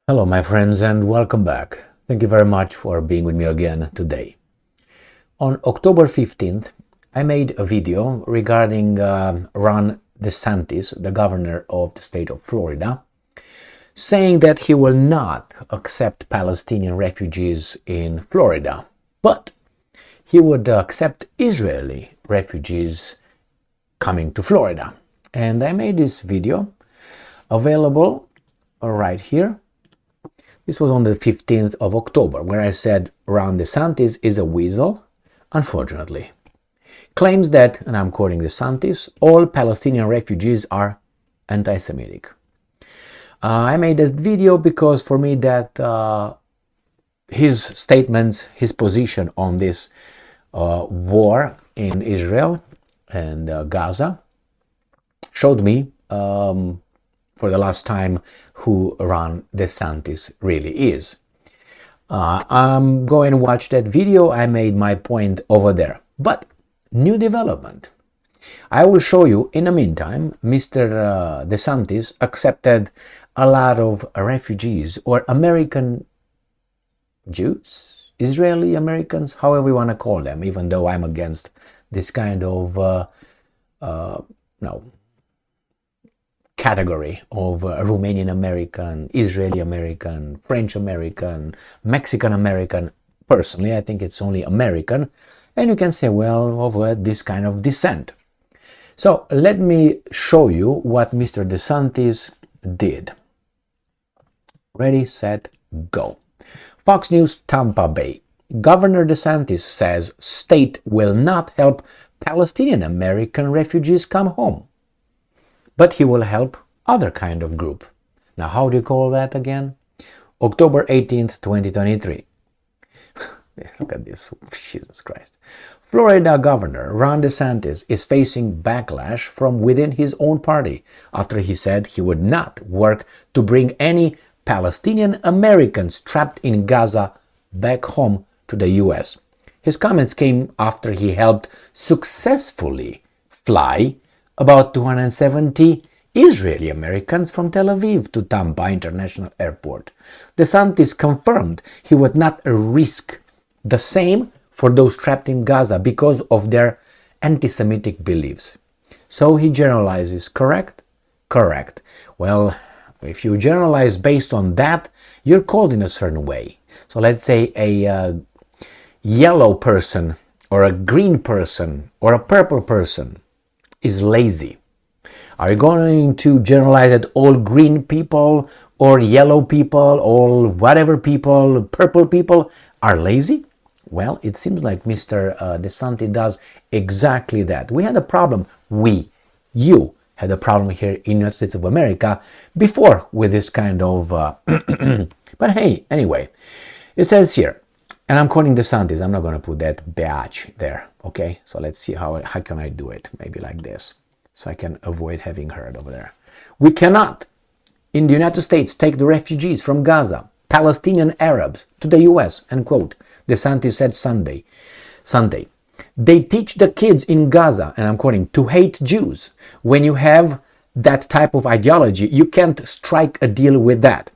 Hello, my friends, and welcome back. Thank you very much for being with me again today. On October 15th, I made a video regarding Ron DeSantis, the governor of the state of Florida, saying that he will not accept Palestinian refugees in Florida, but he would accept Israeli refugees coming to Florida. And I made this video available right here. This was on the 15th of October, where I said Ron DeSantis is a weasel, unfortunately. Claims that, and I'm quoting DeSantis, all Palestinian refugees are anti-Semitic. I made this video because for me that his statements, his position on this war in Israel and Gaza showed me for the last time who Ron DeSantis really is. I'm going to watch that video. I made my point over there. But new development. I will show you in the meantime, Mr. DeSantis accepted a lot of refugees or American Jews, Israeli Americans, however you want to call them, even though I'm against this kind of category of Romanian American, Israeli American, French American, Mexican American. Personally, I think it's only American. And you can say, well, of this kind of descent. So let me show you what Mr. DeSantis did. Ready, set, go. Fox News, Tampa Bay. Governor DeSantis says state will not help Palestinian-American refugees come home, but he will help other kind of group. Now, how do you call that again? October 18th, 2023. Look at this, Jesus Christ. Florida Governor Ron DeSantis is facing backlash from within his own party after he said he would not work to bring any Palestinian Americans trapped in Gaza back home to the US. His comments came after he helped successfully fly about 270 Israeli Americans from Tel Aviv to Tampa International Airport. DeSantis confirmed he would not risk the same for those trapped in Gaza because of their anti-Semitic beliefs. So he generalizes, correct? Correct. Well, if you generalize based on that, you're called in a certain way. So let's say a yellow person or a green person or a purple person is lazy. Are you going to generalize that all green people or yellow people or whatever people, purple people are lazy? Well, it seems like Mr. DeSantis does exactly that. We had a problem, you had a problem here in the United States of America before with this kind of, but hey, anyway, it says here, and I'm quoting DeSantis, I'm not going to put that batch there, okay? So let's see how can I do it, maybe like this, so I can avoid having heard over there. We cannot, in the United States, take the refugees from Gaza, Palestinian Arabs, to the US, end quote. DeSantis said Sunday. They teach the kids in Gaza, and I'm quoting, to hate Jews. When you have that type of ideology, you can't strike a deal with that.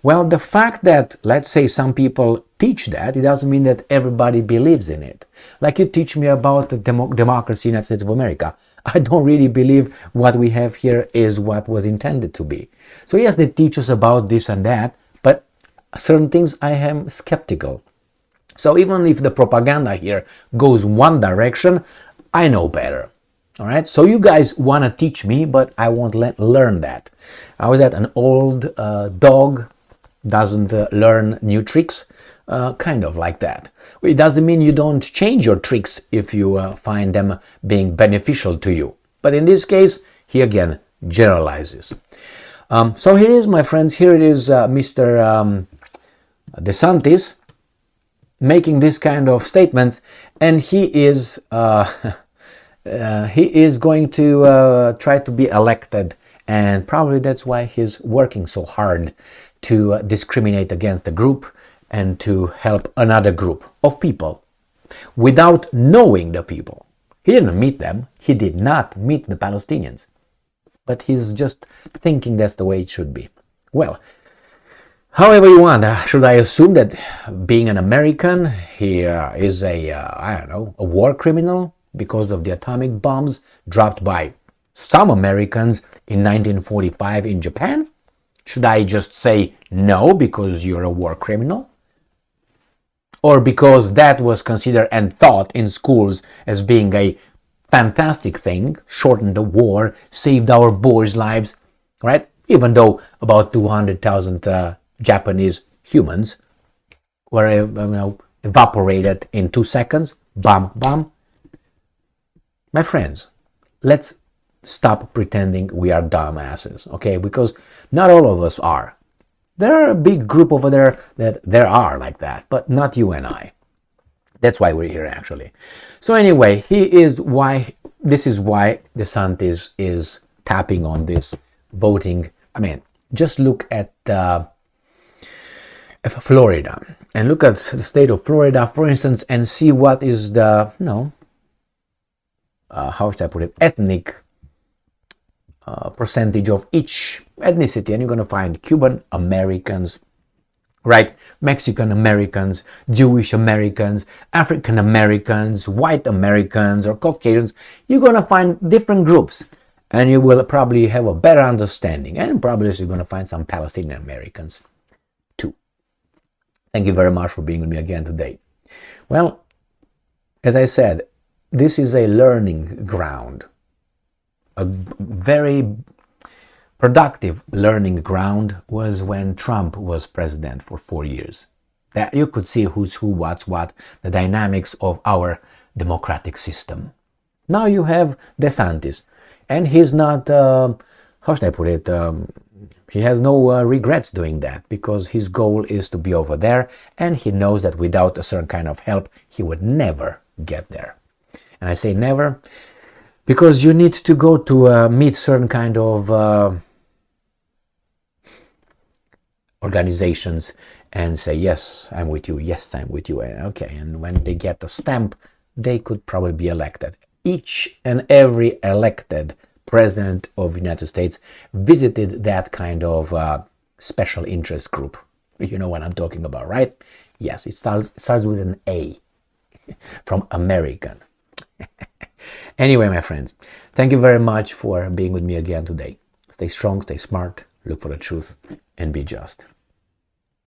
Well, the fact that, let's say, some people teach that, it doesn't mean that everybody believes in it. Like you teach me about the democracy in the United States of America. I don't really believe what we have here is what was intended to be. So yes, they teach us about this and that, but certain things I am skeptical. So even if the propaganda here goes one direction, I know better. All right, so you guys want to teach me, but I won't learn that. I was at an old dog doesn't learn new tricks, kind of like that. It doesn't mean you don't change your tricks if you find them being beneficial to you. But in this case, he again generalizes. So here it is, my friends. Here it is, Mr. DeSantis making this kind of statements, and he is going to try to be elected, and probably that's why he's working so hard to discriminate against a group and to help another group of people without knowing the people. He didn't meet them. He did not meet the Palestinians. But he's just thinking that's the way it should be. Well, However you want. Should I assume that being an American, he is I don't know, a war criminal because of the atomic bombs dropped by some Americans in 1945 in Japan? Should I just say no because you're a war criminal? Or because that was considered and taught in schools as being a fantastic thing, shortened the war, saved our boys' lives, right? Even though about 200,000 Japanese humans were evaporated in 2 seconds, bam, bam. My friends, let's stop pretending we are dumbasses, okay? Because not all of us are. There are a big group over there that there are like that, but not you and I. That's why we're here, actually. So anyway, this is why DeSantis is tapping on this voting. I mean, just look at Florida and look at the state of Florida, for instance, and see what is the, how should I put it, ethnic percentage of each ethnicity, and you're going to find Cuban Americans, right? Mexican Americans, Jewish Americans, African Americans, white Americans, or Caucasians. You're going to find different groups, and you will probably have a better understanding, and probably you're going to find some Palestinian Americans too. Thank you very much for being with me again today. Well, as I said, this is a learning ground, a very productive learning ground was when Trump was president for 4 years. That you could see who's who, what's what, the dynamics of our democratic system. Now you have DeSantis, and he's not, how should I put it, he has no regrets doing that, because his goal is to be over there, and he knows that without a certain kind of help, he would never get there. And I say never, because you need to go to meet certain kind of organizations and say, yes, I'm with you, yes, I'm with you, okay, and when they get the stamp, they could probably be elected. Each and every elected president of the United States visited that kind of special interest group. You know what I'm talking about, right? Yes, it starts with an A, from American. Anyway, my friends, thank you very much for being with me again today. Stay strong, stay smart, look for the truth, and be just.